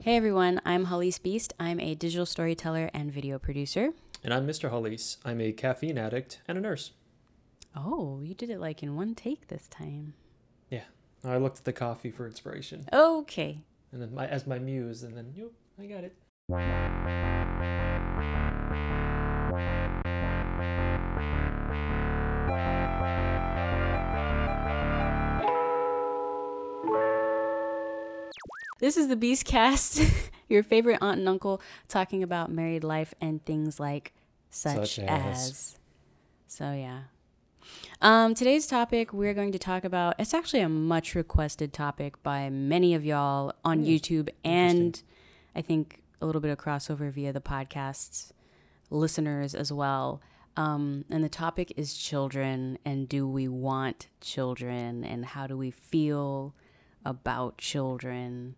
Hey everyone, I'm Hallease Beast. I'm a digital storyteller and video producer. And I'm Mr. Hallease. I'm a caffeine addict and a nurse. Oh, you did it like in one take this time. Yeah, I looked at the coffee for inspiration. Okay. And then as my muse, and then, I got it. This is the Beastcast, your favorite aunt and uncle talking about married life and things like such as. So yeah. Today's topic we're going to talk about, it's actually a much requested topic by many of y'all on YouTube, and I think a little bit of crossover via the podcast's listeners as well. And the topic is children, and do we want children, and how do we feel about children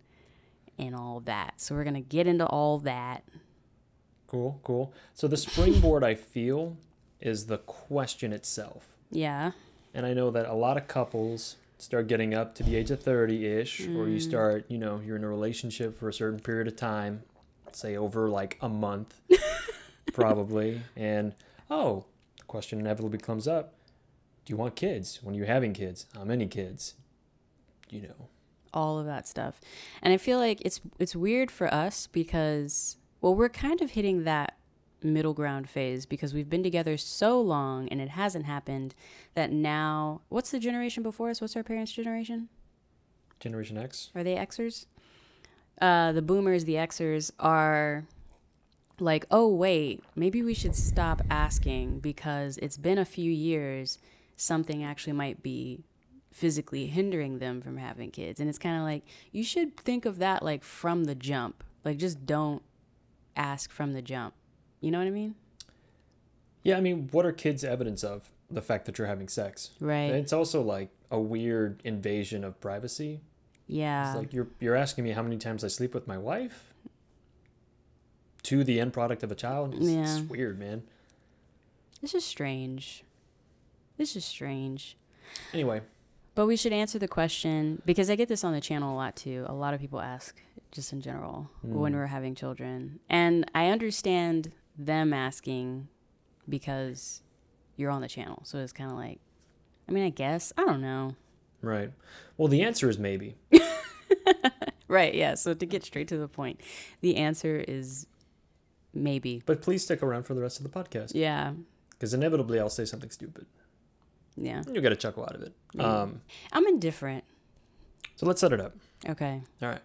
and all that. So we're going to get into all that. Cool. So the springboard, I feel, is the question itself. Yeah. And I know that a lot of couples start getting up to the age of 30-ish, or you start, you're in a relationship for a certain period of time, say over like a month, probably. And, the question inevitably comes up. Do you want kids? When are you having kids? How many kids? All of that stuff. And I feel like it's weird for us because, we're kind of hitting that middle ground phase because we've been together so long and it hasn't happened that now, what's the generation before us? What's our parents' generation? Generation X. Are they Xers? The boomers, the Xers are like, oh, wait, maybe we should stop asking because it's been a few years. Something actually might be physically hindering them from having kids. And it's kind of like, you should think of that like from the jump. Like, just don't ask from the jump. You know what I mean? Yeah, I mean, what are kids evidence of? The fact that you're having sex. Right. And it's also like a weird invasion of privacy. Yeah. It's like you're asking me how many times I sleep with my wife to the end product of a child. It's weird, man. It's just strange. Anyway. But we should answer the question, because I get this on the channel a lot too. A lot of people ask just in general when we're having children. And I understand them asking because you're on the channel. So it's kind of like, I guess, I don't know. Right. Well, the answer is maybe. Right, yeah. So to get straight to the point, the answer is maybe. But please stick around for the rest of the podcast. Yeah. Because inevitably I'll say something stupid. Yeah. You'll get a chuckle out of it. Yeah. I'm indifferent. So let's set it up. Okay. All right.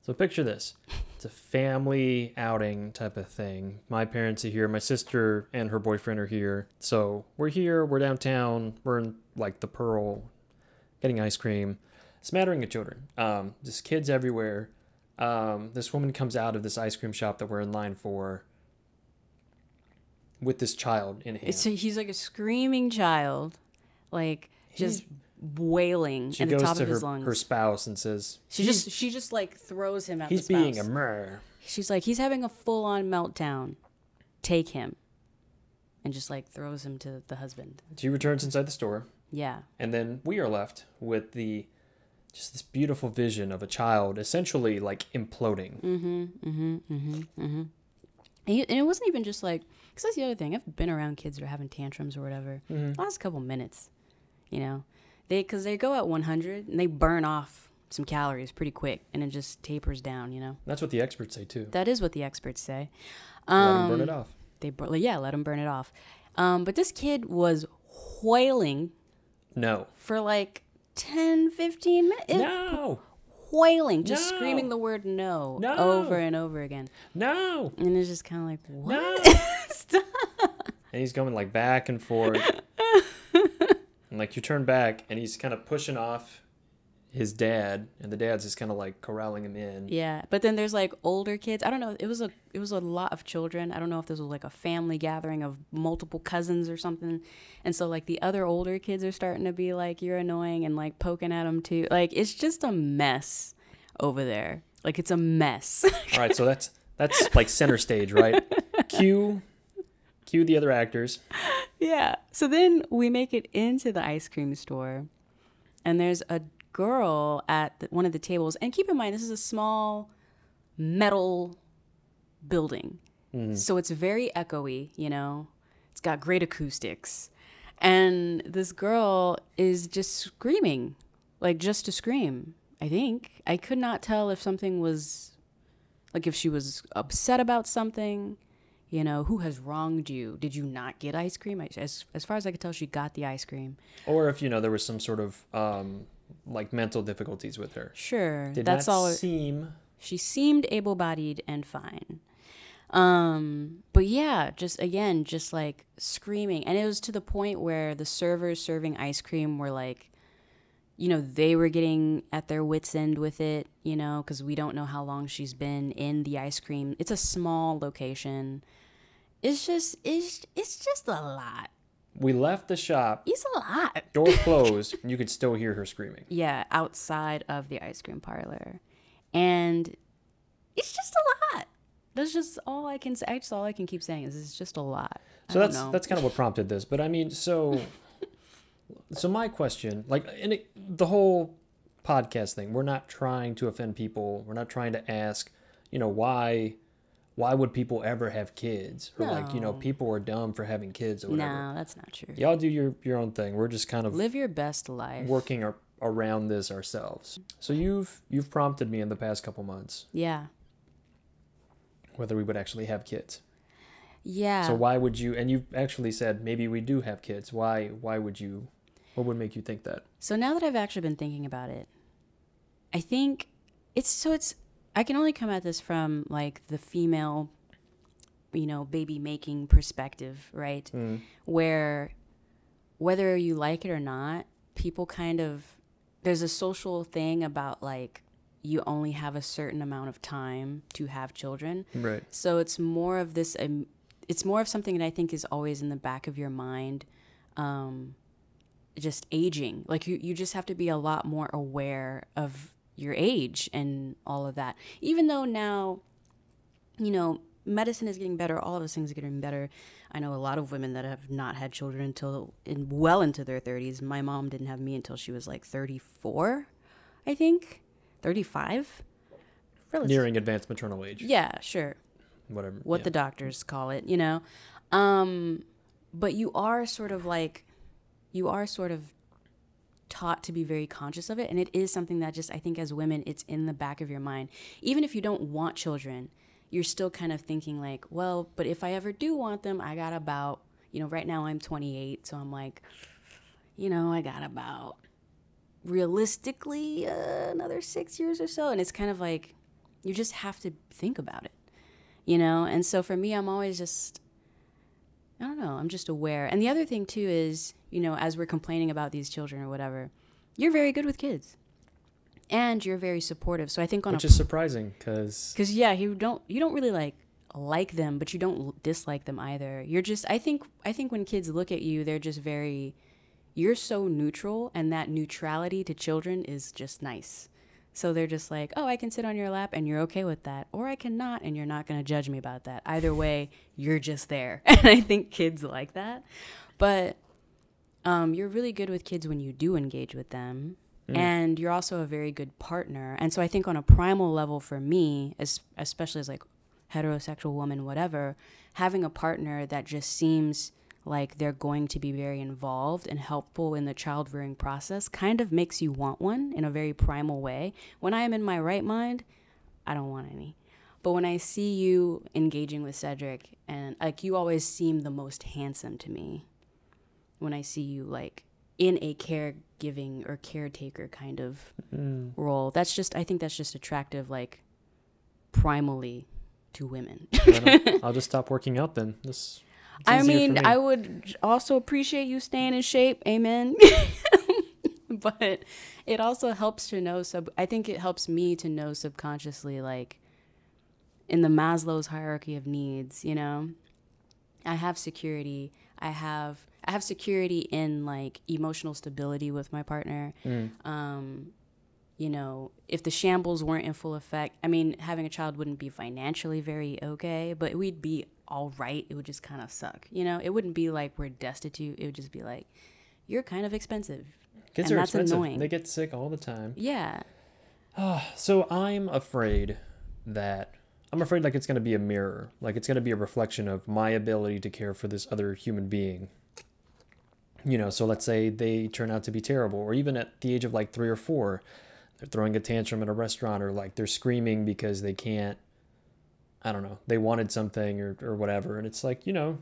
So picture this. It's a family outing type of thing. My parents are here. My sister and her boyfriend are here. So we're here. We're downtown. We're in like the Pearl getting ice cream. Smattering of children. Just kids everywhere. This woman comes out of this ice cream shop that we're in line for with this child in hand. So he's like a screaming child. Like, just wailing at the top of his lungs. She goes to her spouse and says... She just like, throws him at the spouse. He's being a murderer. She's like, he's having a full-on meltdown. Take him. And just, like, throws him to the husband. She returns inside the store. Yeah. And then we are left with just this beautiful vision of a child essentially, like, imploding. And it wasn't even just, like... Because that's the other thing. I've been around kids that are having tantrums or whatever. The last couple minutes. Because they go at 100 and they burn off some calories pretty quick and it just tapers down, That's what the experts say too. That is what the experts say. Let them burn it off. Let them burn it off. But this kid was wailing. No. For like 10, 15 minutes. No. Wailing, just screaming the word no over and over again. No. And it's just kind of like, what? No. Stop. And he's going like back and forth. And like you turn back and he's kind of pushing off his dad, and the dad's just kind of like corralling him in. Yeah, but then there's like older kids. I don't know. It was a lot of children. I don't know if this was like a family gathering of multiple cousins or something. And so like the other older kids are starting to be like, you're annoying, and like poking at him too. Like it's just a mess over there. Like it's a mess. All right, so that's like center stage, right? Cue the other actors. Yeah. So then we make it into the ice cream store, and there's a girl at one of the tables. And keep in mind, this is a small metal building. So it's very echoey, you know. It's got great acoustics. And this girl is just screaming, like just to scream, I think. I could not tell if something was, like if she was upset about something, you know, who has wronged you? Did you not get ice cream? As far as I could tell, she got the ice cream. Or if, you know, there was some sort of like mental difficulties with her. Sure. That's all. She seemed able-bodied and fine. But yeah, just like screaming. And it was to the point where the servers serving ice cream were like, you know, they were getting at their wits' end with it, you know, because we don't know how long she's been in the ice cream. It's a small location. It's just a lot. We left the shop. It's a lot. Door closed, and you could still hear her screaming. Yeah, outside of the ice cream parlor. And it's just a lot. That's just all I can say. That's all I can keep saying is it's just a lot. So that's kind of what prompted this. But I mean, so my question, like the whole podcast thing, we're not trying to offend people. We're not trying to ask, you know, why would people ever have kids? Or like, you know, people are dumb for having kids or whatever. No, that's not true. Y'all do your own thing. We're just kind of live your best life. Working around this ourselves. So you've prompted me in the past couple months. Yeah. Whether we would actually have kids. Yeah. So why would you, and you actually said maybe we do have kids. Why would you, what would make you think that? So now that I've actually been thinking about it, I think I can only come at this from like the female, you know, baby making perspective, right? Where whether you like it or not, people kind of, there's a social thing about like, you only have a certain amount of time to have children. Right. So it's more of this, it's more of something that I think is always in the back of your mind, just aging. Like you just have to be a lot more aware of your age and all of that. Even though now, you know, medicine is getting better, all of those things are getting better. I know a lot of women that have not had children until well into their 30s. My mom didn't have me until she was like 34, I think. 35? Nearing advanced maternal age. Yeah, sure. Whatever. What the doctors call it, you know. But you are sort of taught to be very conscious of it. And it is something that just, I think as women, it's in the back of your mind. Even if you don't want children, you're still kind of thinking like, well, but if I ever do want them, I got about, you know, right now I'm 28. So I'm like, you know, I got about realistically another 6 years or so. And it's kind of like you just have to think about it, you know. And so for me, I'm always just, I don't know, I'm just aware. And the other thing too is, you know, as we're complaining about these children or whatever, you're very good with kids and you're very supportive. So I think which is surprising because yeah, you don't really like them, but you don't dislike them either. You're just, I think when kids look at you, they're just very, you're so neutral, and that neutrality to children is just nice. So they're just like, oh, I can sit on your lap and you're okay with that, or I cannot and you're not going to judge me about that. Either way, you're just there. And I think kids like that. But you're really good with kids when you do engage with them. And you're also a very good partner. And so I think on a primal level for me, especially as like heterosexual woman, whatever, having a partner that just seems like they're going to be very involved and helpful in the child rearing process kind of makes you want one in a very primal way. When I am in my right mind, I don't want any. But when I see you engaging with Cedric, and like you always seem the most handsome to me when I see you like in a caregiving or caretaker kind of role. I think that's just attractive, like primally to women. I'll just stop working out then. I mean, I would also appreciate you staying in shape. Amen. But it also helps to know, I think it helps me to know subconsciously, like in the Maslow's hierarchy of needs, you know, I have security. I have security in like emotional stability with my partner. You know, if the shambles weren't in full effect, I mean, having a child wouldn't be financially very okay, but we'd be all right. It would just kind of suck. You know, it wouldn't be like we're destitute. It would just be like, you're kind of expensive. Kids are expensive. Annoying. They get sick all the time. Yeah. So I'm afraid that I'm afraid like it's going to be a mirror. Like it's going to be a reflection of my ability to care for this other human being. You know, so let's say they turn out to be terrible, or even at the age of like 3 or 4, they're throwing a tantrum in a restaurant, or like they're screaming because they can't, I don't know, they wanted something or whatever. And it's like, you know,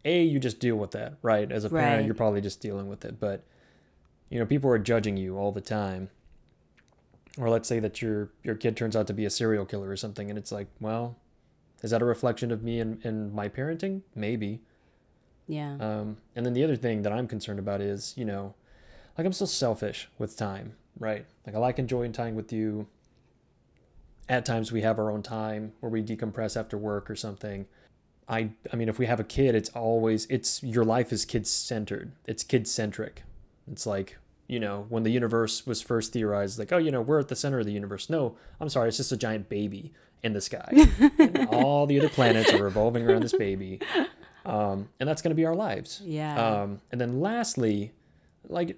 you just deal with that, right? As a parent, Right. you're probably just dealing with it. But, you know, people are judging you all the time. Or let's say that your kid turns out to be a serial killer or something. And it's like, well, is that a reflection of me and my parenting? Maybe. Yeah. And then the other thing that I'm concerned about is, you know, like I'm still selfish with time, right? Like I like enjoying time with you. At times we have our own time where we decompress after work or something. I mean, if we have a kid, it's your life is kid centered. It's kid centric. It's like, you know, when the universe was first theorized, like, oh, you know, we're at the center of the universe. No, I'm sorry. It's just a giant baby in the sky. And all the other planets are revolving around this baby. And that's going to be our lives. Yeah. And then lastly, like,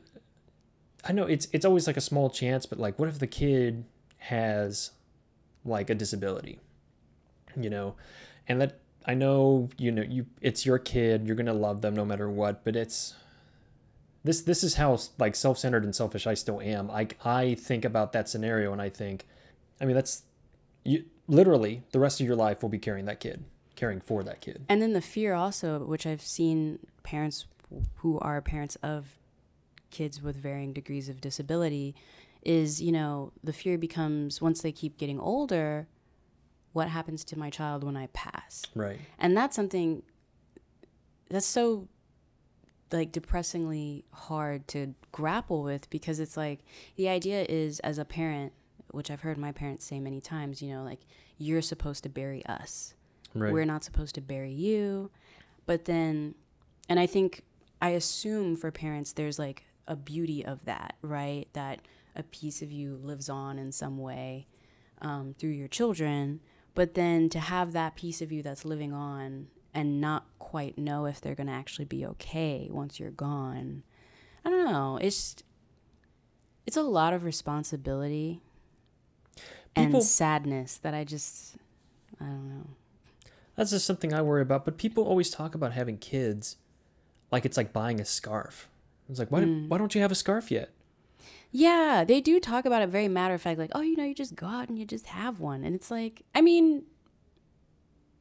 I know it's always like a small chance, but like, what if the kid has like a disability, you know, and that I know, you know, it's your kid, you're going to love them no matter what, but this is how like self-centered and selfish I still am. I think about that scenario and I think, I mean, that's you literally the rest of your life will be caring for that kid. And then the fear also, which I've seen parents who are parents of kids with varying degrees of disability, is, you know, the fear becomes once they keep getting older, what happens to my child when I pass? Right. And that's something that's so like depressingly hard to grapple with, because it's like the idea is, as a parent, which I've heard my parents say many times, you know, like, you're supposed to bury us. Right. We're not supposed to bury you. But then, and I assume for parents, there's like a beauty of that, right? That a piece of you lives on in some way through your children. But then to have that piece of you that's living on and not quite know if they're going to actually be okay once you're gone, I don't know. It's a lot of responsibility and sadness that I don't know. That's just something I worry about. But people always talk about having kids like it's like buying a scarf. It's like, why don't you have a scarf yet? Yeah, they do talk about it very matter of fact, like, oh, you know, you just go out and you just have one. And it's like, I mean,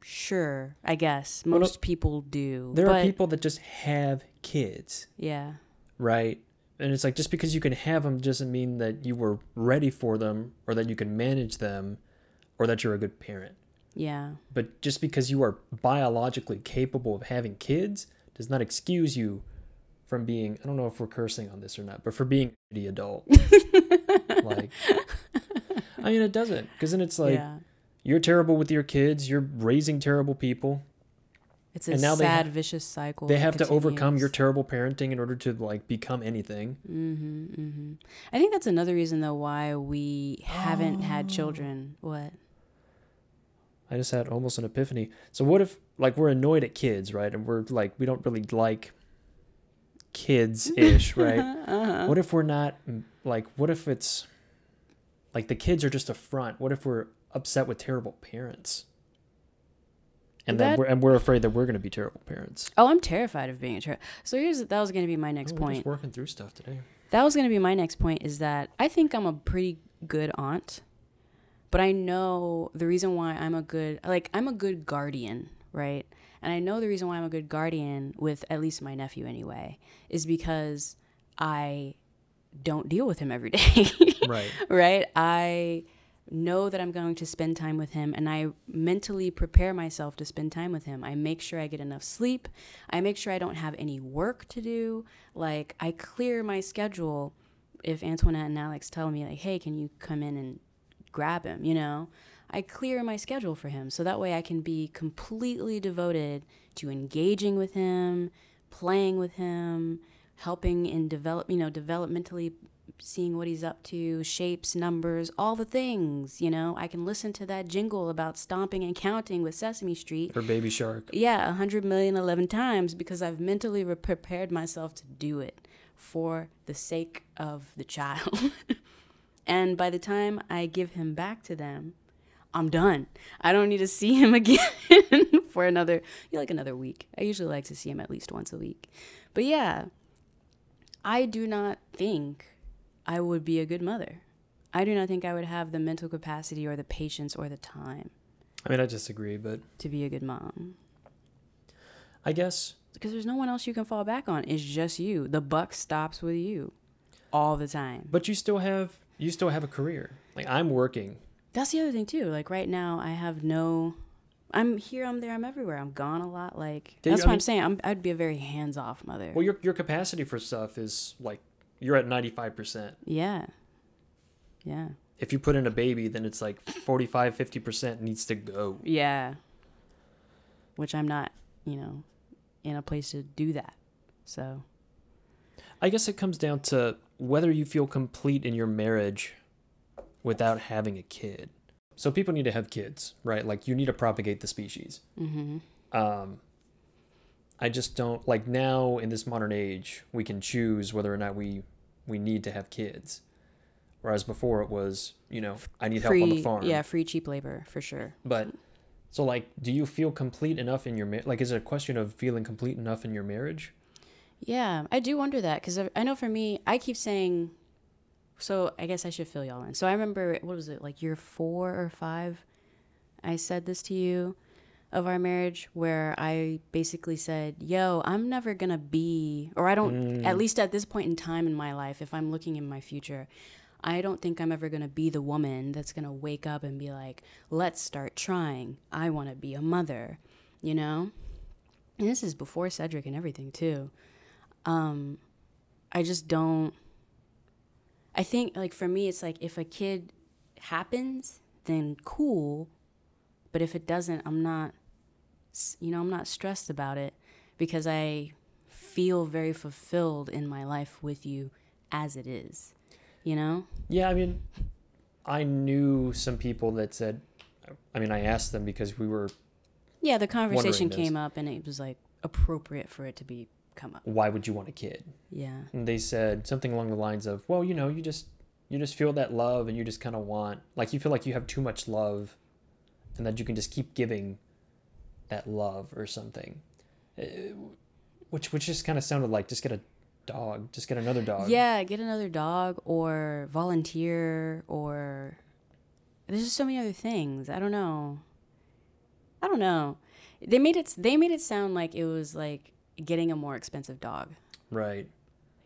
sure, I guess. Most people do. There are people that just have kids. Yeah. Right? And it's like, just because you can have them doesn't mean that you were ready for them or that you can manage them or that you're a good parent. Yeah. But just because you are biologically capable of having kids does not excuse you from being, I don't know if we're cursing on this or not, but for being a shitty adult. Like, I mean, it doesn't. Because then it's like, you're terrible with your kids, you're raising terrible people. It's a sad, vicious cycle. They have to overcome your terrible parenting in order to like become anything. Mm-hmm, mm-hmm. I think that's another reason, though, why we haven't had children. What? I just had almost an epiphany. So what if, like, we're annoyed at kids, right? And we're like, we don't really like kids-ish, right? Uh-huh. What if we're not, like, what if it's, like, the kids are just a front? What if we're upset with terrible parents? And then we're afraid that we're going to be terrible parents. Oh, I'm terrified of being a terrible. So that was going to be my next point. We're just working through stuff today. That was going to be my next point, is that I think I'm a pretty good aunt, but I know the reason why I'm a good guardian, right? And I know the reason why I'm a good guardian with at least my nephew anyway is because I don't deal with him every day. Right. Right? I know that I'm going to spend time with him, and I mentally prepare myself to spend time with him. I make sure I get enough sleep. I make sure I don't have any work to do. Like, I clear my schedule if Antoinette and Alex tell me, like, hey, can you come in and grab him, you know? I clear my schedule for him so that way I can be completely devoted to engaging with him, playing with him, helping in developmentally seeing what he's up to, shapes, numbers, all the things, you know. I can listen to that jingle about stomping and counting with Sesame Street. Or Baby Shark. Yeah, 100,000,011 times because I've mentally prepared myself to do it for the sake of the child. And by the time I give him back to them, I'm done. I don't need to see him again for another week. I usually like to see him at least once a week. But yeah, I do not think I would be a good mother. I do not think I would have the mental capacity or the patience or the time. I mean, I disagree, but... to be a good mom. I guess... because there's no one else you can fall back on. It's just you. The buck stops with you all the time. But you still have a career. Like, I'm working. That's the other thing, too. Like, right now, I have I'm here, I'm there, I'm everywhere. I'm gone a lot. Like, that's what I'm saying. I'd be a very hands-off mother. Well, your capacity for stuff is, like, you're at 95%. Yeah. Yeah. If you put in a baby, then it's like 45, 50% needs to go. Yeah. Which I'm not, in a place to do that. So I guess it comes down to whether you feel complete in your marriage without having a kid. So people need to have kids, right? Like, you need to propagate the species. Mm-hmm. I just don't, like, now in this modern age, we can choose whether or not we need to have kids. Whereas before it was, I need help on the farm. Yeah, free, cheap labor, for sure. But, so, like, do you feel complete enough in your marriage? Like, is it a question of feeling complete enough in your marriage? Yeah, I do wonder that. Because I know for me, I keep saying, so I guess I should fill y'all in. So I remember, what was it, like year 4 or 5? I said this to you of our marriage, where I basically said, yo, I'm never going to be, or I don't, at least at this point in time in my life, if I'm looking in my future, I don't think I'm ever going to be the woman that's going to wake up and be like, let's start trying. I want to be a mother, And this is before Cedric and everything, too. I just don't. I think, like, for me, it's like, if a kid happens, then cool. But if it doesn't, I'm not stressed about it, because I feel very fulfilled in my life with you as it is. Yeah, I mean, I knew some people that said, I asked them because we were... Yeah, the conversation came up, and it was, like, appropriate for it to come up. Why would you want a kid? Yeah. And they said something along the lines of, well, you just feel that love, and you just kind of want... Like, you feel like you have too much love, and that you can just keep giving that love or something. Which just kind of sounded like, just get a dog, just get another dog. Yeah, get another dog, or volunteer, or there's just so many other things. I don't know. They made it sound like it was like getting a more expensive dog. Right.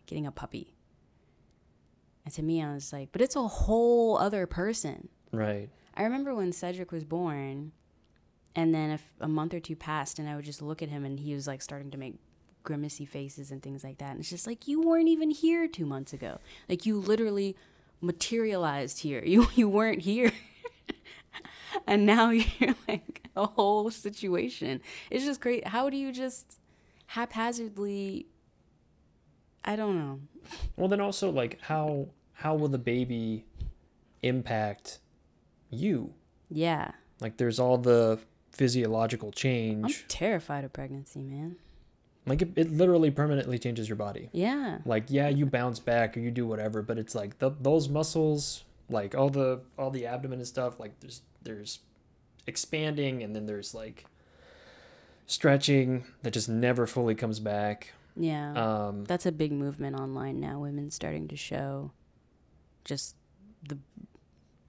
Getting a puppy. And to me, I was like, but it's a whole other person. Right. I remember when Cedric was born, and then a month or two passed, and I would just look at him, and he was like starting to make grimacy faces and things like that. And it's just like, you weren't even here 2 months ago. Like, you literally materialized here. You weren't here. And now you're like a whole situation. It's just great. How do you just haphazardly... I don't know. Well, then also, like, how will the baby impact you? Yeah. Like, there's all the physiological change. I'm terrified of pregnancy, man. Like, it literally permanently changes your body. Yeah. Like, yeah, you bounce back or you do whatever, but it's like those muscles, like all the abdomen and stuff, like there's expanding, and then there's like stretching that just never fully comes back. Yeah. That's a big movement online now. Women starting to show just the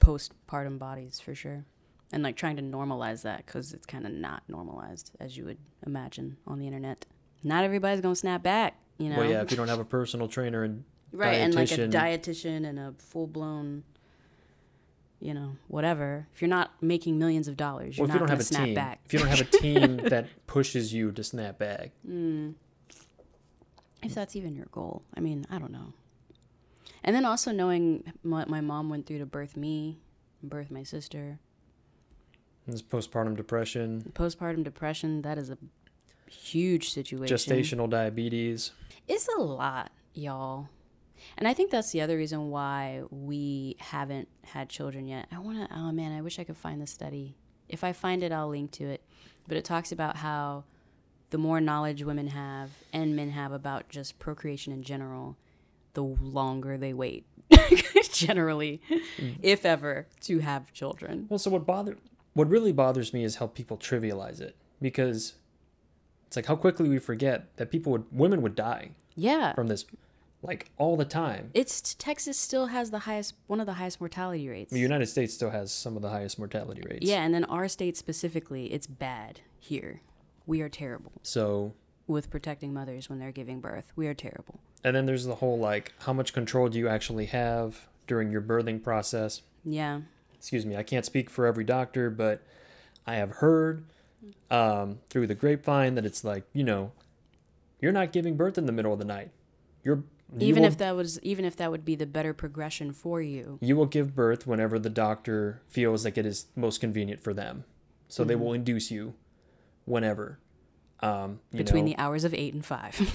postpartum bodies, for sure. And like trying to normalize that, because it's kind of not normalized, as you would imagine on the internet. Not everybody's going to snap back, Well, yeah, if you don't have a personal trainer and right, and like a dietitian and a full-blown, whatever. If you're not making millions of dollars, you're not going to snap back. If you don't have a team that pushes you to snap back. If that's even your goal. I mean, I don't know. And then also knowing what my mom went through to birth me, birth my sister. This postpartum depression. Postpartum depression, that is a huge situation. Gestational diabetes. It's a lot, y'all. And I think that's the other reason why we haven't had children yet. I wish I could find the study. If I find it, I'll link to it. But it talks about how the more knowledge women have and men have about just procreation in general, the longer they wait, generally, if ever, to have children. Well, so what what really bothers me is how people trivialize it, because it's like how quickly we forget that women would die from this, like, all the time. Texas still has one of the highest mortality rates. The United States still has some of the highest mortality rates. Yeah, and then our state specifically, it's bad here. We are terrible. So with protecting mothers when they're giving birth, we are terrible. And then there's the whole, like, how much control do you actually have during your birthing process? Yeah. Excuse me, I can't speak for every doctor, but I have heard through the grapevine that it's like, you're not giving birth in the middle of the night. Even if that would be the better progression for you. You will give birth whenever the doctor feels like it is most convenient for them. So they will induce you whenever. Between the hours of 8 and 5.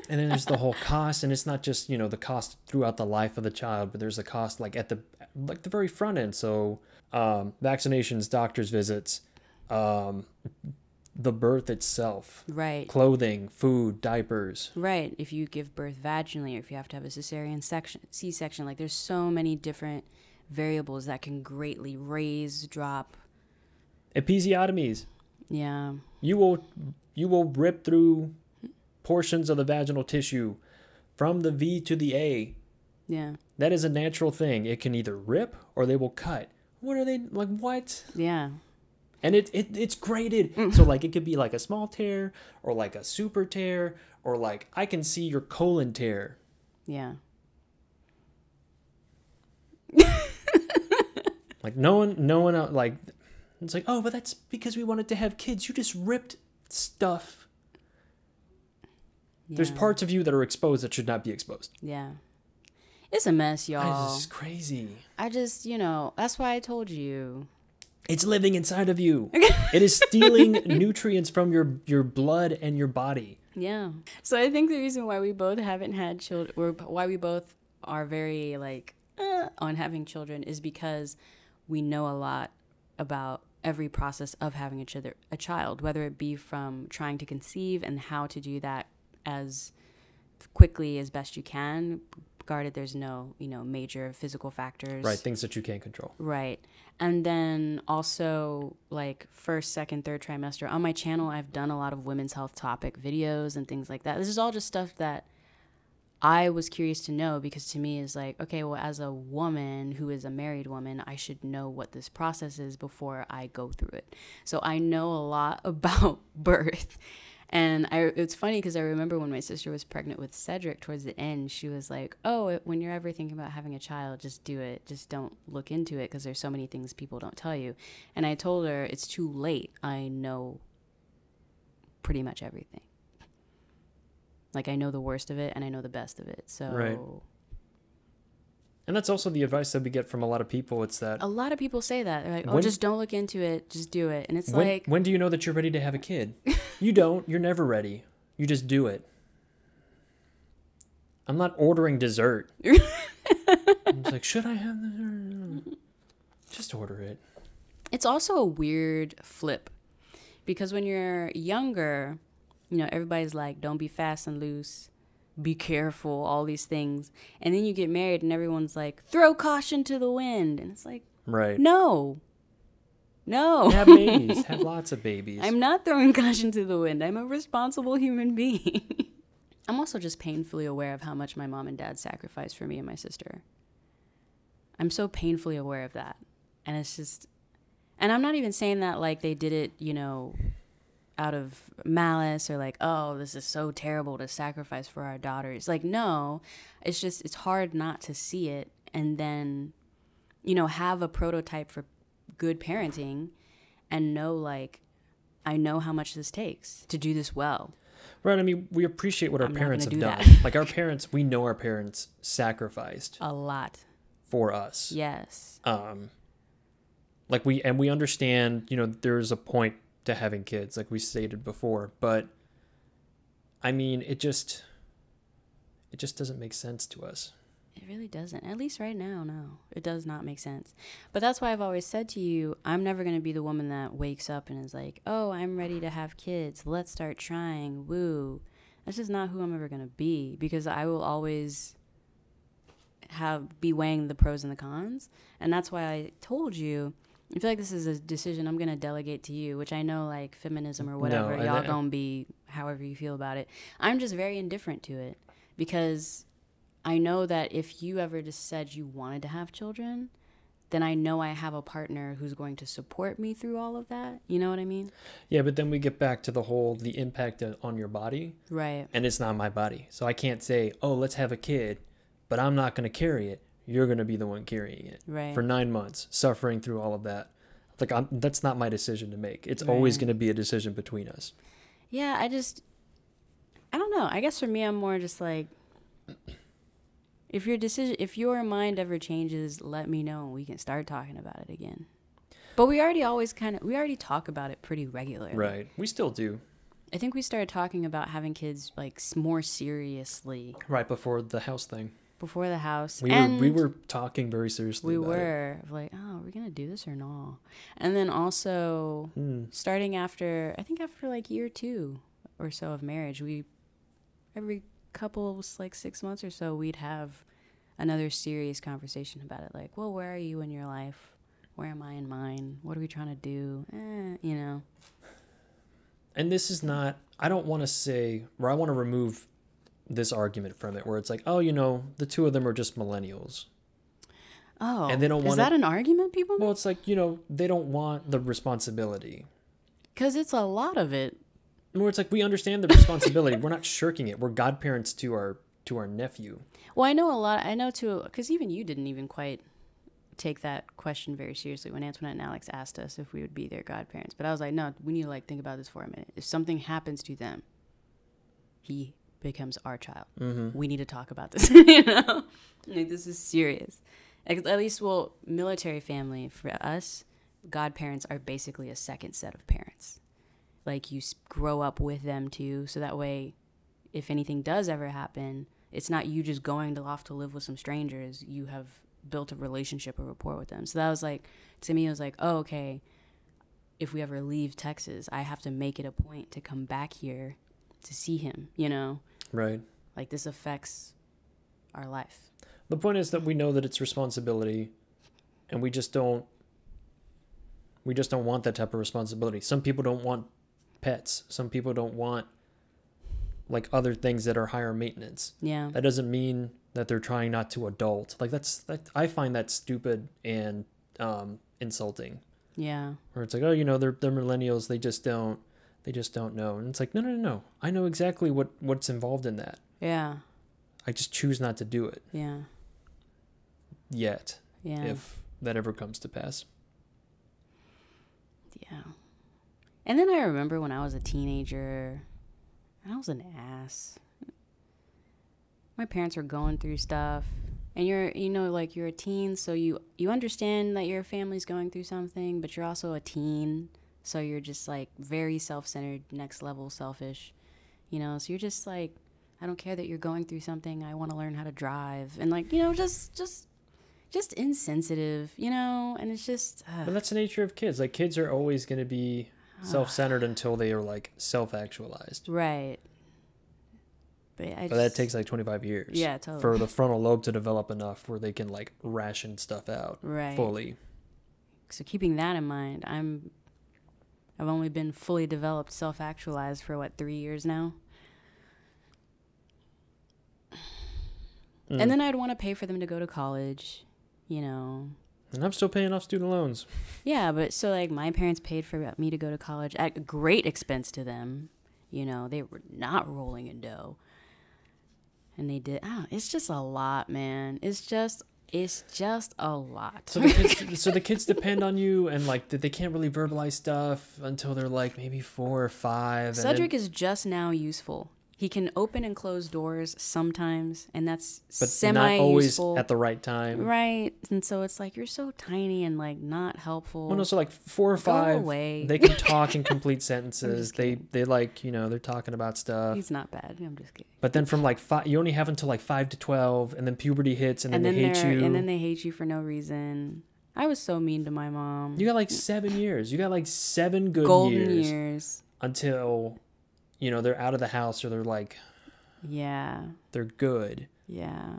And then there's the whole cost, and it's not just, the cost throughout the life of the child, but there's a cost like at the very front end. So vaccinations, doctor's visits, the birth itself, right? Clothing, food, diapers, right? If you give birth vaginally, or if you have to have a cesarean C-section, like there's so many different variables that can greatly raise, drop. Episiotomies. Yeah. You will rip through portions of the vaginal tissue from the V to the A. Yeah. That is a natural thing. It can either rip or they will cut. What are they, like, what? Yeah. And it's graded. So, like, it could be like a small tear or like a super tear, or like I can see your colon tear. Yeah. Like no one like, it's like, oh, but that's because we wanted to have kids. You just ripped stuff. Yeah. There's parts of you that are exposed that should not be exposed. Yeah. It's a mess, y'all. This is crazy. I just, that's why I told you. It's living inside of you. It is stealing nutrients from your blood and your body. Yeah. So I think the reason why we both haven't had children, or why we both are very, on having children, is because we know a lot about every process of having a child, whether it be from trying to conceive and how to do that as quickly as best you can, guarded there's no major physical factors, right, things that you can't control, right. And then also, like, first, second, third trimester on my channel, I've done a lot of women's health topic videos and things like that. This is all just stuff that I was curious to know, because to me is like, okay, well, as a woman who is a married woman, I should know what this process is before I go through it. So I know a lot about birth. And it's funny because I remember when my sister was pregnant with Cedric towards the end, she was like, oh, when you're ever thinking about having a child, just do it. Just don't look into it because there's so many things people don't tell you. And I told her it's too late. I know pretty much everything. Like, I know the worst of it and I know the best of it. So. Right. And that's also the advice that we get from a lot of people. It's that a lot of people say that. They're like, just don't look into it. Just do it. And it's when do you know that you're ready to have a kid? You don't. You're never ready. You just do it. I'm not ordering dessert. I'm like, should I have dessert? Just order it. It's also a weird flip, because when you're younger, everybody's like, don't be fast and loose. Be careful, all these things. And then you get married and everyone's like, throw caution to the wind. And it's like, right. No. Have babies. Have lots of babies. I'm not throwing caution to the wind. I'm a responsible human being. I'm also just painfully aware of how much my mom and dad sacrificed for me and my sister. I'm so painfully aware of that. And it's just, and I'm not even saying that like they did it, out of malice, or like, oh, this is so terrible to sacrifice for our daughters. Like, no, it's just, it's hard not to see it and then, have a prototype for good parenting and know, like, I know how much this takes to do this well. Right. I mean, we appreciate what our parents have done. Like, our parents, we know our parents sacrificed a lot for us. Yes. Like, we understand, there's a point to having kids, like we stated before, but I mean, it just doesn't make sense to us. It really doesn't. At least right now, no. It does not make sense. But that's why I've always said to you, I'm never going to be the woman that wakes up and is like, oh, I'm ready to have kids. Let's start trying. Woo. That's just not who I'm ever going to be, because I will always be weighing the pros and the cons. And that's why I told you I feel like this is a decision I'm going to delegate to you, which I know, like, feminism or whatever, y'all going to be however you feel about it. I'm just very indifferent to it because I know that if you ever just said you wanted to have children, then I know I have a partner who's going to support me through all of that. You know what I mean? Yeah, but then we get back to the impact on your body. Right. And it's not my body. So I can't say, oh, let's have a kid, but I'm not going to carry it. You're going to be the one carrying it for 9 months, suffering through all of that. Like, that's not my decision to make. It's always going to be a decision between us. Yeah, I don't know. I guess for me, I'm more just like, if your mind ever changes, let me know and we can start talking about it again. But we already talk about it pretty regularly. Right. We still do. I think we started talking about having kids like more seriously. Right before the house thing. Before the house. We were talking very seriously about it. Like, oh, are we going to do this or not? And then also starting after like year 2 or so of marriage, every couple, like 6 months or so, we'd have another serious conversation about it. Like, well, where are you in your life? Where am I in mine? What are we trying to do? You know. And this is not, I don't want to say, or I want to remove this argument from it where it's like, oh, you know, the two of them are just millennials. Oh, and they don't is that an argument people make? Well, it's like, you know, they don't want the responsibility. Because it's a lot of it. Where it's like, we understand the responsibility. We're not shirking it. We're godparents to our nephew. Well, I know too, because even you didn't even quite take that question very seriously when Antoinette and Alex asked us if we would be their godparents. But I was like, no, we need to like think about this for a minute. If something happens to them, he becomes our child. Mm-hmm. We need to talk about this. You know, like, this is serious. At least, well, military family for us, godparents are basically a second set of parents. Like, you grow up with them too, so that way, if anything does ever happen, it's not you just going off to live with some strangers. You have built a relationship or rapport with them. So that was like, to me, it was like, oh, okay, if we ever leave Texas, I have to make it a point to come back here to see him, you know? Right. Like, this affects our life. The point is that we know that it's responsibility, and we just don't want that type of responsibility. Some people don't want pets. Some people don't want like other things that are higher maintenance. Yeah. That doesn't mean that they're trying not to adult. Like I find that stupid and insulting. Yeah. Where it's like, oh, you know, they're millennials. They just don't know. And it's like, no. I know exactly what's involved in that. Yeah. I just choose not to do it. Yeah. Yet. Yeah. If that ever comes to pass. Yeah. And then I remember when I was a teenager, I was an ass. My parents were going through stuff, and you're a teen, so you understand that your family's going through something, but you're also a teen, so you're just like very self-centered, next level selfish, you know, so you're just like, I don't care that you're going through something, I want to learn how to drive, and like, you know, just insensitive, you know, and it's just... But that's the nature of kids. Like, kids are always going to be self-centered until they are, like, self-actualized. Right. But that takes, like, 25 years. Yeah, totally. For the frontal lobe to develop enough where they can, like, ration stuff out fully. So keeping that in mind, I've only been fully developed, self-actualized for, 3 years now? And then I'd want to pay for them to go to college... You know. And I'm still paying off student loans. Yeah, but so like my parents paid for me to go to college at great expense to them. You know, they were not rolling in dough. And they did. It's just a lot, man. It's just a lot. So the kids depend on you, and like they can't really verbalize stuff until they're like maybe 4 or 5. Cedric is just now useful. He can open and close doors sometimes, and that's semi-useful. Not always at the right time. Right. And so it's like, you're so tiny and, like, not helpful. Well, no, so, like, 4 or 5, they can talk in complete sentences. They like, you know, they're talking about stuff. He's not bad. I'm just kidding. But then from, like, 5, you only have until, like, 5 to 12, and then puberty hits, and then they hate you. And then they hate you for no reason. I was so mean to my mom. You got, like, 7 years. You got, like, 7 good golden years. Until... You know, they're out of the house or they're like... Yeah. They're good. Yeah.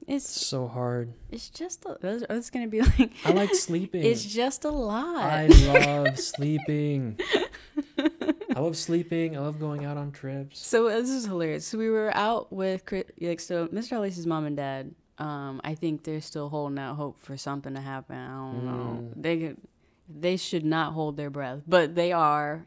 It's so hard. It's just it's gonna be like. I like sleeping. It's just a lot. I love sleeping. I love sleeping. I love going out on trips. So this is hilarious. So we were out with so Mr. Hallease's mom and dad. I think they're still holding out hope for something to happen. I don't know. They should not hold their breath, but they are,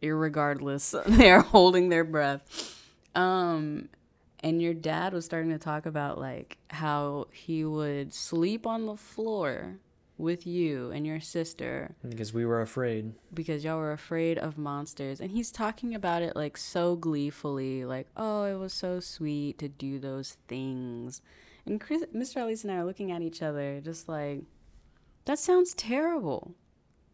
irregardless. They are holding their breath. And your dad was starting to talk about like how he would sleep on the floor with you and your sister because we were afraid. Because y'all were afraid of monsters. And he's talking about it like so gleefully, like, oh, it was so sweet to do those things. And Mr. Hallease and I are looking at each other just like, that sounds terrible.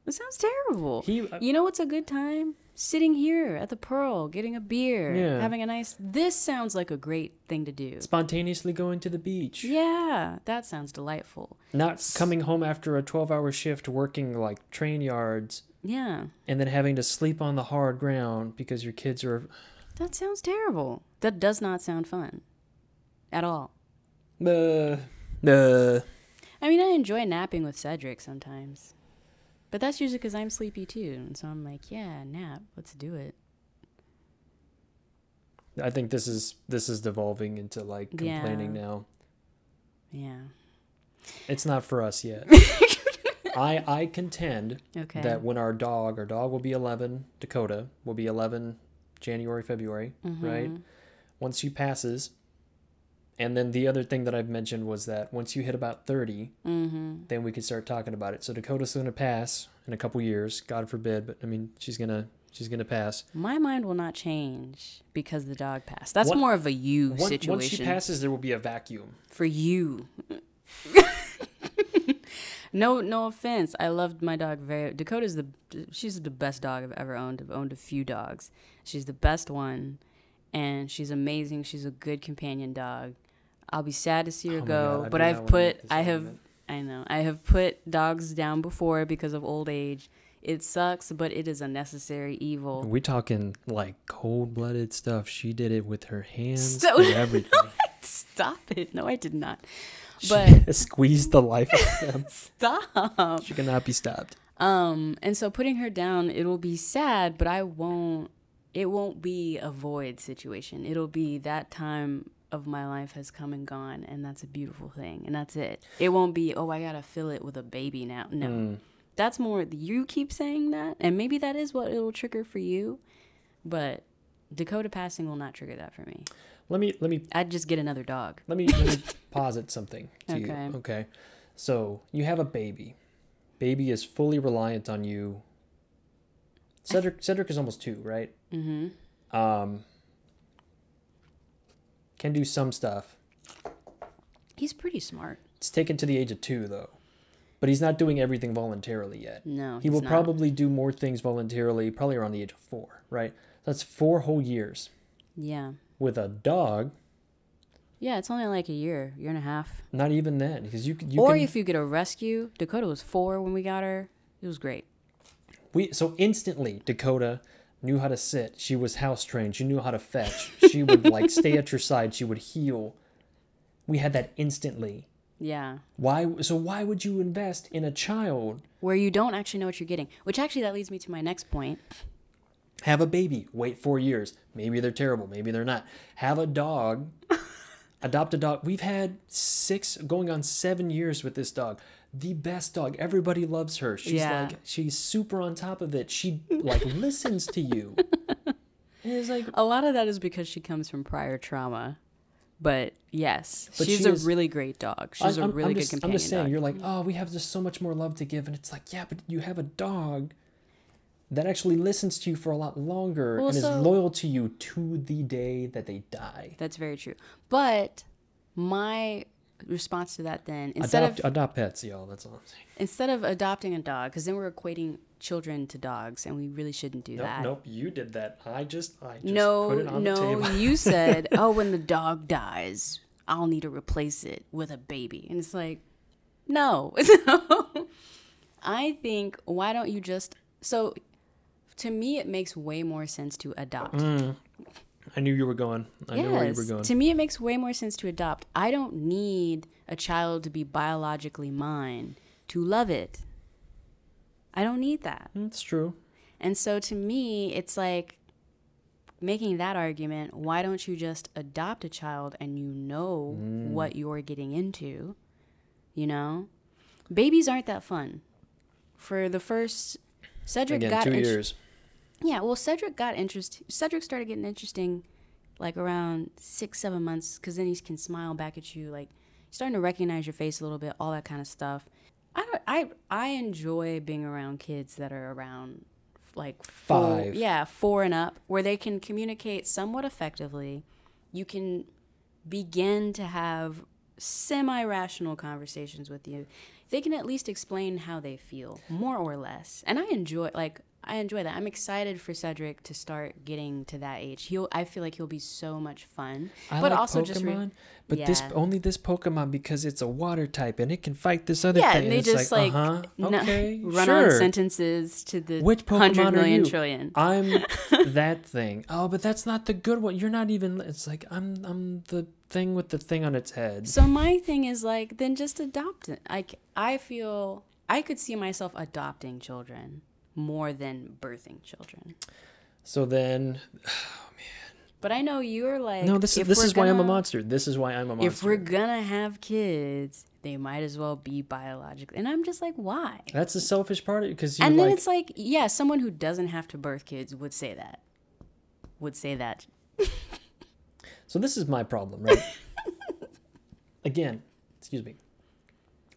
It sounds terrible. You know what's a good time? Sitting here at the Pearl, getting a beer, having a nice... This sounds like a great thing to do. Spontaneously going to the beach. Yeah, that sounds delightful. Not coming home after a 12-hour shift working like train yards. Yeah. And then having to sleep on the hard ground because your kids are... That sounds terrible. That does not sound fun. At all. I mean, I enjoy napping with Cedric sometimes. But that's usually because I'm sleepy too. And so I'm like, yeah, nap. Let's do it. I think this is devolving into like complaining now. Yeah. It's not for us yet. I contend that when our dog will be 11, Dakota will be 11 January, February, right? Once she passes. And then the other thing that I've mentioned was that once you hit about 30, then we could start talking about it. So Dakota's going to pass in a couple years, God forbid, but I mean, she's gonna pass. My mind will not change because the dog passed. That's more of a situation. Once she passes, there will be a vacuum. For you. No offense. I loved my dog very. She's the best dog I've ever owned. I've owned a few dogs. She's the best one, and she's amazing. She's a good companion dog. I'll be sad to see her go, but I have put dogs down before because of old age. It sucks, but it is a necessary evil. We're talking like cold-blooded stuff. She did it with her hands and everything. Stop it. No, I did not. But squeezed the life out of them. Stop. She cannot be stopped. And so putting her down, it'll be sad, but it won't be a void situation. It'll be that time of my life has come and gone, and that's a beautiful thing, and that's it. It won't be, oh, I gotta fill it with a baby now. No. That's more, you keep saying that, and maybe that is what it'll trigger for you, but Dakota passing will not trigger that for me. Let me I'd just get another dog. Let me posit something to you. Okay. So you have a baby. Baby is fully reliant on you. Cedric is almost 2, right? Can do some stuff. He's pretty smart. It's taken to the age of 2, though. But he's not doing everything voluntarily yet. No, he will probably do more things voluntarily, probably around the age of 4, right? That's 4 whole years. Yeah. With a dog. Yeah, it's only like a year and a half. Not even then, because you if you get a rescue. Dakota was 4 when we got her. It was great. So instantly, Dakota knew how to sit. She was house trained. She knew how to fetch. She would like stay at your side. She would heel. We had that instantly. Yeah. Why would you invest in a child where you don't actually know what you're getting? Which actually that leads me to my next point. Have a baby. Wait 4 years. Maybe they're terrible. Maybe they're not. Have a dog. Adopt a dog. We've had 6 going on 7 years with this dog. The best dog. Everybody loves her. She's super on top of it. She listens to you. And it's like a lot of that is because she comes from prior trauma. But yes, she's a really great dog. She's a really good companion. I'm just saying, dog. You're like, oh, we have just so much more love to give. And it's like, yeah, but you have a dog that actually listens to you for a lot longer and is loyal to you to the day that they die. That's very true. But my response to that then, adopt pets, y'all. That's all I'm saying. Instead of adopting a dog, because then we're equating children to dogs, and we really shouldn't do that. Nope, you did that. I just put it on the table. No, you said, oh, when the dog dies, I'll need to replace it with a baby. And it's like, no. I think, why don't you just... So, to me, it makes way more sense to adopt. I knew you were going. I knew where you were going. To me, it makes way more sense to adopt. I don't need a child to be biologically mine to love it. I don't need that. That's true. And so to me, it's like making that argument, why don't you just adopt a child and you know what you're getting into, you know? Babies aren't that fun. For the first, Cedric Again, got 2 years. Yeah, well, Cedric started getting interesting like around 6-7 months, because then he can smile back at you, like starting to recognize your face a little bit, all that kind of stuff. I enjoy being around kids that are around like 5. 4 and up, where they can communicate somewhat effectively. You can begin to have semi-rational conversations with you. They can at least explain how they feel, more or less. And I enjoy that. I'm excited for Cedric to start getting to that age. I feel like he'll be so much fun. I but like also Pokemon, but yeah. only this Pokemon because it's a water type and it can fight this other thing. Yeah, and they just okay, run sure. on sentences to the Which Pokemon 100 million are you? trillion. I'm that thing. Oh, but that's not the good one. You're not even. It's like I'm the thing with the thing on its head. So my thing is like, then just adopt it. I feel I could see myself adopting children more than birthing children. So then, oh man. But I know you're like, no, this is why I'm a monster. This is why I'm a monster. If we're gonna have kids, they might as well be biological. And I'm just like, why? That's the selfish part of it, because and then it's like, yeah, someone who doesn't have to birth kids would say that. So this is my problem, right? Again, excuse me.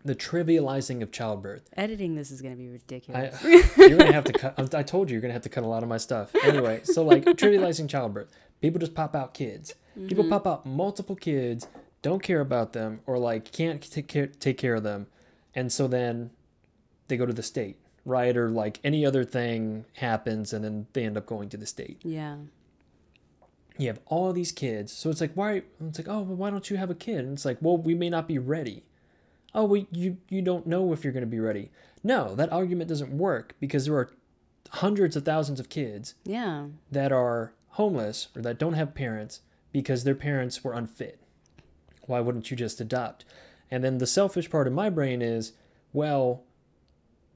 The trivializing of childbirth. Editing this is going to be ridiculous. You're going to have to cut. I told you you're going to have to cut a lot of my stuff. Anyway, so like trivializing childbirth. People just pop out kids. People pop out multiple kids, don't care about them, or like can't take care of them. And so then they go to the state, right? Or like any other thing happens and then they end up going to the state. Yeah. You have all these kids. So it's like, why? It's like, oh, well, why don't you have a kid? And it's like, well, we may not be ready. Oh, well, you don't know if you're going to be ready. No, that argument doesn't work, because there are hundreds of thousands of kids that are homeless or that don't have parents because their parents were unfit. Why wouldn't you just adopt? And then the selfish part of my brain is, well,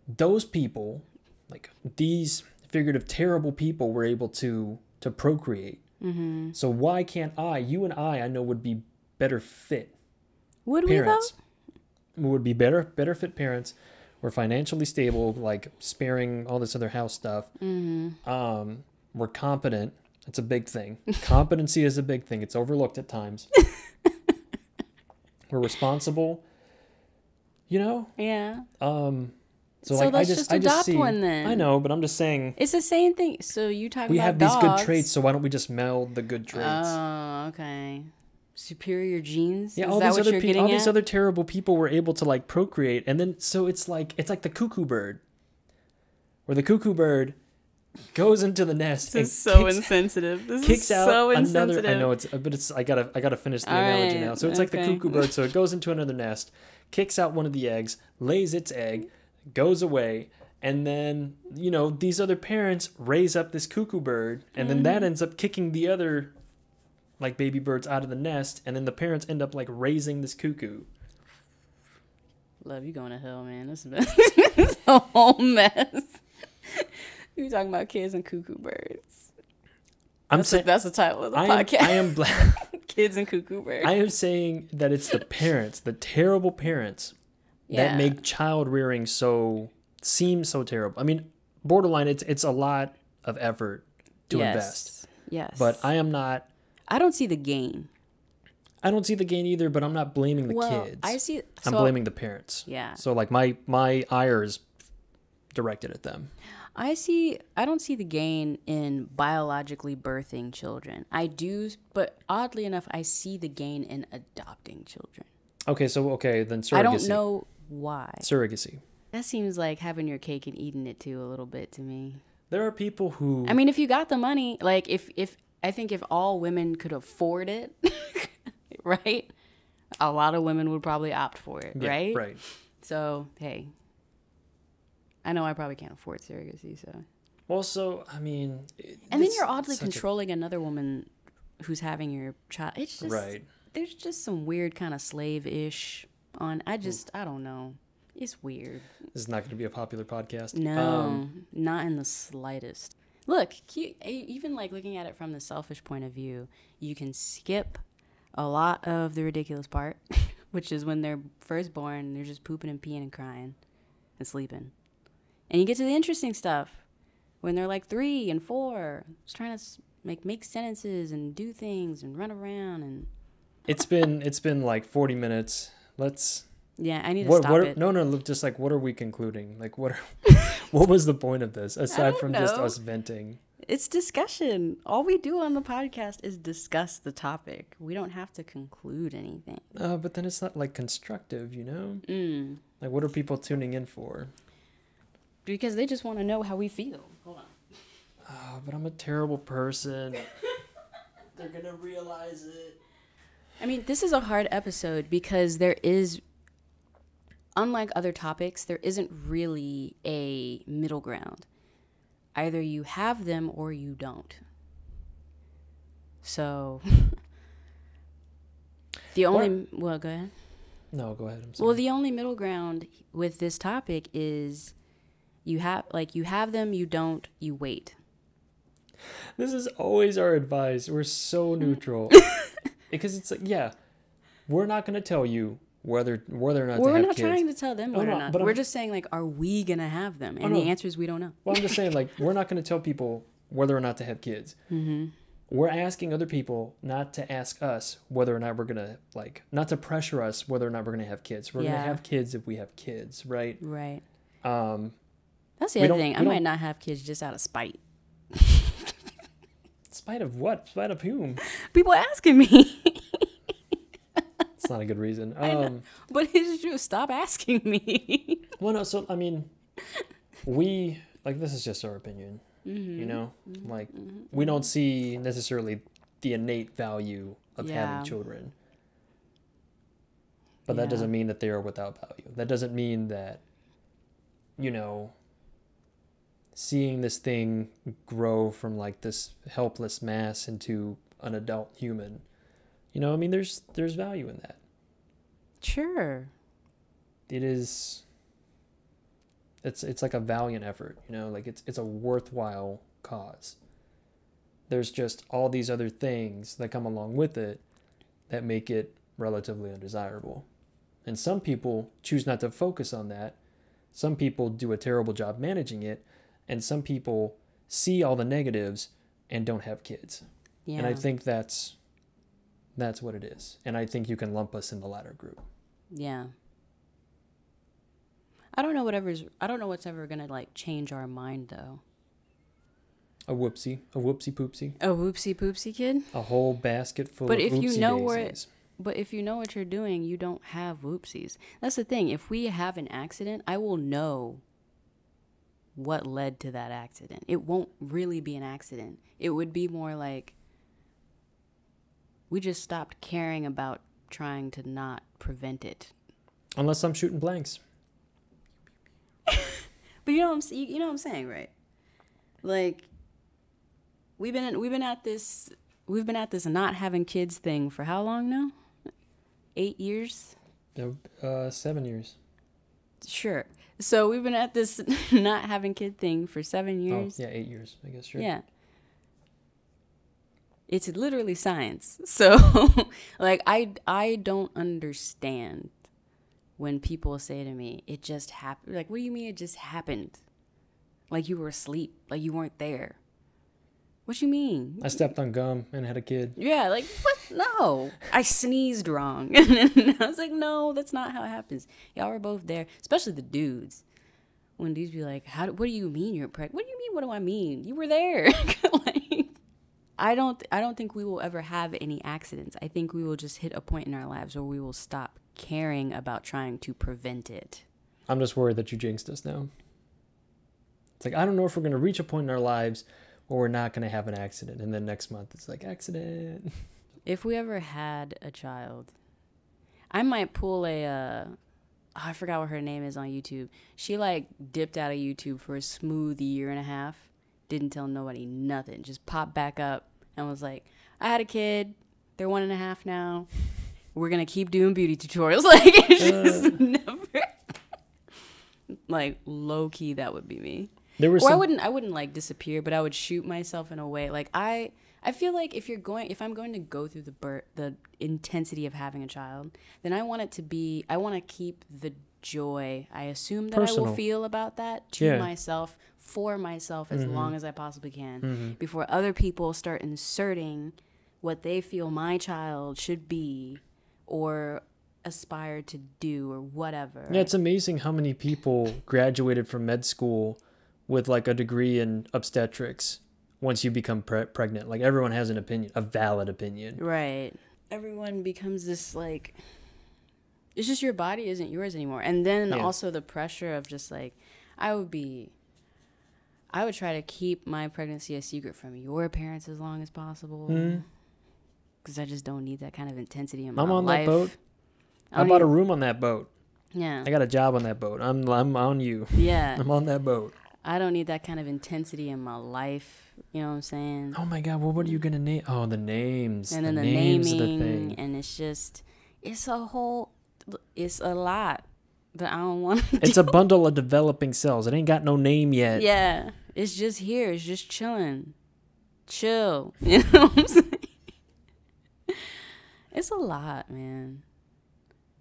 those people, like these figurative terrible people, were able to procreate. Mm-hmm. So why can't you and I know would be better fit would parents. We would be better fit parents. We're financially stable, like sparing all this other house stuff. Mm-hmm. We're competent. It's a big thing. Competency is a big thing. It's overlooked at times. We're responsible. You know? Yeah. So like let's just adopt one then. I know, but I'm just saying. It's the same thing. So you talk about we have dogs. these good traits, so why don't we just meld the good traits? Oh, okay. Superior genes? Yeah, is that what you're getting at? All these other terrible people were able to like procreate, and then so it's like the cuckoo bird, where the cuckoo bird goes into the nest. This is so insensitive. This is so insensitive. I know I gotta finish the analogy now. So it's like the cuckoo bird. So it goes into another nest, kicks out one of the eggs, lays its egg, goes away, and then these other parents raise up this cuckoo bird, and then that ends up kicking the other like baby birds out of the nest, and then the parents end up like raising this cuckoo. Love, you going to hell, man. This is a whole mess. You talking about kids and cuckoo birds. That's the title of the podcast. I am black. Kids and cuckoo birds. I am saying that it's the parents, the terrible parents, that make child rearing seem so terrible. I mean, borderline, it's a lot of effort to invest. Yes. But I don't see the gain. I don't see the gain either, but I'm not blaming the kids. I'm blaming the parents. Yeah. So like my ire is directed at them. I don't see the gain in biologically birthing children. I do, but oddly enough, I see the gain in adopting children. Okay, then surrogacy. I don't know why. Surrogacy. That seems like having your cake and eating it too a little bit to me. There are people who... I mean, if you got the money, like I think if all women could afford it, right? A lot of women would probably opt for it, right? Right. So, hey, I know I probably can't afford surrogacy, so. Also, I mean... And then you're oddly controlling another woman who's having your child. It's just right. There's just some weird kind of slave-ish on. I don't know. It's weird. This is not going to be a popular podcast. No, not in the slightest. Look, even like looking at it from the selfish point of view, you can skip a lot of the ridiculous part, which is when they're first born, they're just pooping and peeing and crying and sleeping. And you get to the interesting stuff when they're like 3 and 4, just trying to make sentences and do things and run around. And it's been like 40 minutes. Yeah, I need to stop it. No, just like, what are we concluding? Like, what was the point of this aside from just us venting? It's discussion. All we do on the podcast is discuss the topic. We don't have to conclude anything. But then it's not like constructive, you know? Like, what are people tuning in for? Because they just want to know how we feel. Hold on. But I'm a terrible person. They're going to realize it. I mean, this is a hard episode because unlike other topics, there isn't really a middle ground. Either you have them or you don't. So, well, go ahead. No, go ahead. I'm sorry. Well, the only middle ground with this topic is you have them, you don't, you wait. This is always our advice. We're so neutral. Because it's like, yeah, we're not going to tell you whether or not to have kids. We're not trying to tell them whether or not. We're just saying, like, are we going to have them? And the answer is we don't know. Well, I'm just saying, like, we're not going to tell people whether or not to have kids. Mm-hmm. We're asking other people not to ask us whether or not we're going to, like, not to pressure us whether or not we're going to have kids. We're going to have kids if we have kids, right? Right. That's the other thing. I might not have kids just out of spite. Spite of what? Spite of whom? People asking me. It's not a good reason. But it's true. Stop asking me. Well, no, so, I mean, this is just our opinion, you know? Like, we don't see necessarily the innate value of having children. But that doesn't mean that they are without value. That doesn't mean that, you know, seeing this thing grow from like this helpless mass into an adult human, you know, I mean, there's value in that. Sure. It's like a valiant effort, you know, like it's a worthwhile cause. There's just all these other things that come along with it that make it relatively undesirable. And some people choose not to focus on that. Some people do a terrible job managing it. And some people see all the negatives and don't have kids. Yeah. And I think that's what it is. And I think you can lump us in the latter group. Yeah. I don't know what's ever going to like change our mind though. A whoopsie poopsie. A whoopsie poopsie kid? A whole basket full of whoopsie daisies. But if you know what you're doing, you don't have whoopsies. That's the thing. If we have an accident, I will know what led to that accident. It won't really be an accident. It would be more like we just stopped caring about trying to not prevent it. Unless I'm shooting blanks. But you know what I'm saying, right? Like we've been at this not having kids thing for how long now? 8 years? 7 years. Sure. So we've been at this not having kid thing for 7 years. Oh, yeah, 8 years, I guess, sure. Yeah. It's literally science. So, like, I don't understand when people say to me, it just happened. Like, what do you mean it just happened? Like you were asleep. Like you weren't there. What you mean? I stepped on gum and had a kid. Yeah, like, what? No. I sneezed wrong. And I was like, no, that's not how it happens. Y'all were both there, especially the dudes. When dudes be like, what do you mean you're pregnant? What do you mean, what do I mean? You were there. Like, I don't think we will ever have any accidents. I think we will just hit a point in our lives where we will stop caring about trying to prevent it. I'm just worried that you jinxed us now. It's like, I don't know if we're going to reach a point in our lives where we're not going to have an accident. And then next month it's like, accident. If we ever had a child, I might pull I forgot what her name is on YouTube. She like dipped out of YouTube for a smooth year and a half. Didn't tell nobody nothing. Just popped back up. and was like, I had a kid. They're 1.5 now. We're going to keep doing beauty tutorials. Like, it's just never. Like, low key, that would be me. I wouldn't like disappear, but I would shoot myself in a way. Like, I feel like if I'm going to go through the intensity of having a child, then I want to keep the joy I assume that personal. I will feel about that to myself, for myself, as long as I possibly can, before other people start inserting what they feel my child should be or aspire to do or whatever. Yeah, it's amazing how many people graduated from med school with like a degree in obstetrics once you become pregnant. Like, everyone has an opinion, a valid opinion. Right. Everyone becomes this, like, it's just your body isn't yours anymore. And then also the pressure of just like, I would try to keep my pregnancy a secret from your parents as long as possible. Because I just don't need that kind of intensity in my life. I'm on that boat. I bought a room on that boat. Yeah. I got a job on that boat. I'm on you. Yeah. I'm on that boat. I don't need that kind of intensity in my life. You know what I'm saying? Oh my God, well, what are you going to name? Oh, the names. And then the names naming, of the thing. And it's just, it's a lot that I don't want to do. It's a bundle of developing cells. It ain't got no name yet. Yeah. It's just here. It's just chilling. Chill. You know what I'm saying? It's a lot, man.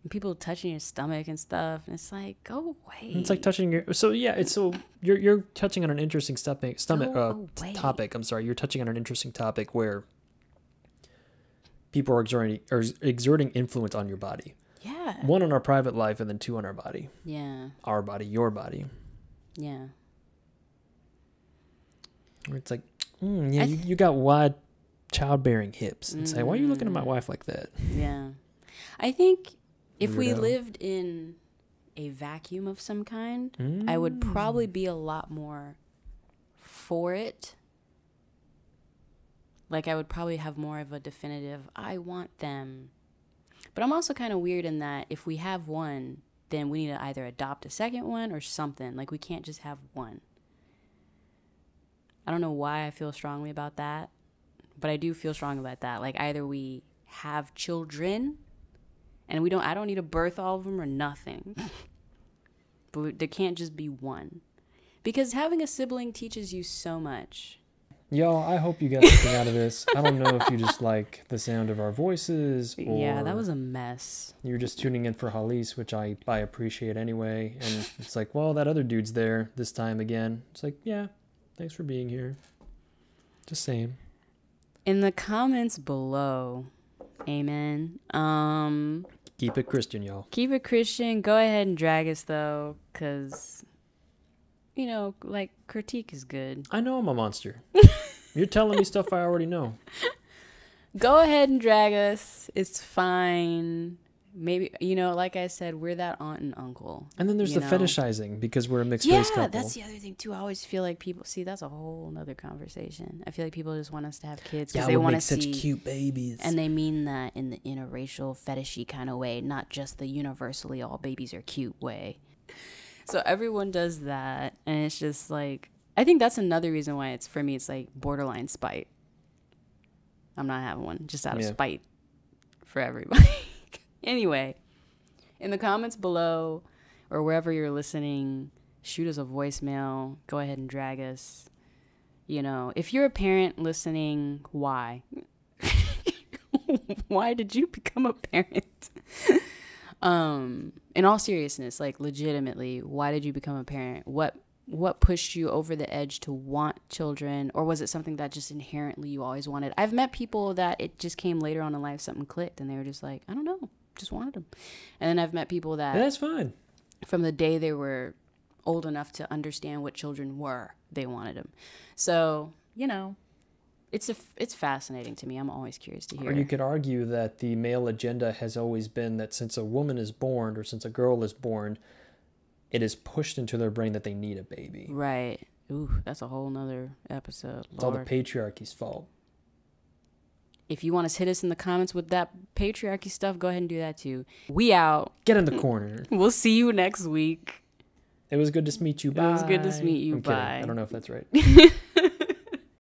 People touching your stomach and stuff, and it's like, go away. It's like touching your. So yeah, it's so you're touching on an interesting topic. I'm sorry, you're touching on an interesting topic where people are exerting influence on your body. Yeah. 1 on our private life, and then 2 on our body. Yeah. Our body, your body. Yeah. It's like, you got wide childbearing hips. And say, why are you looking at my wife like that? Yeah. I think if we lived in a vacuum of some kind, I would probably be a lot more for it. Like, I would probably have more of a definitive, I want them. But I'm also kind of weird in that if we have one, then we need to either adopt a second one or something. Like, we can't just have one. I don't know why I feel strongly about that, but I do feel strong about that. Like, either we have children, and I don't need to birth all of them or nothing. But there can't just be one. Because having a sibling teaches you so much. Y'all, I hope you got something out of this. I don't know if you just like the sound of our voices, or yeah, that was a mess. You're just tuning in for Hallease, which I appreciate anyway. And it's like, well, that other dude's there this time again. It's like, yeah, thanks for being here. Just saying. In the comments below, amen. Keep it Christian, y'all. Keep it Christian. Go ahead and drag us, though, because, you know, like, critique is good. I know I'm a monster. You're telling me stuff I already know. Go ahead and drag us. It's fine. Maybe, you know, like I said, we're that aunt and uncle. And then there's the fetishizing because we're a mixed race couple. Yeah, that's the other thing, too. I always feel like people... See, that's a whole other conversation. I feel like people just want us to have kids because they want to see... such cute babies. And they mean that in the interracial, fetishy kind of way, not just the universally all babies are cute way. So everyone does that, and it's just like... I think that's another reason why it's, for me, it's like borderline spite. I'm not having one, just out of spite for everybody. Anyway, in the comments below or wherever you're listening, shoot us a voicemail. Go ahead and drag us. You know, if you're a parent listening, why? Why did you become a parent? In all seriousness, like legitimately, why did you become a parent? What pushed you over the edge to want children? Or was it something that just inherently you always wanted? I've met people that it just came later on in life, something clicked, and they were just like, I don't know. Just wanted them. And then I've met people that that's fine. From the day they were old enough to understand what children were, they wanted them. So, you know, it's fascinating to me. I'm always curious to hear. Or you could argue that the male agenda has always been that since a woman is born or since a girl is born, it is pushed into their brain that they need a baby. Right. Ooh, that's a whole nother episode. It's all the patriarchy's fault. If you want to hit us in the comments with that patriarchy stuff, go ahead and do that too. We out. Get in the corner. We'll see you next week. It was good to meet you. Bye. It was good to meet you. I'm Bye. kidding. I don't know if that's right.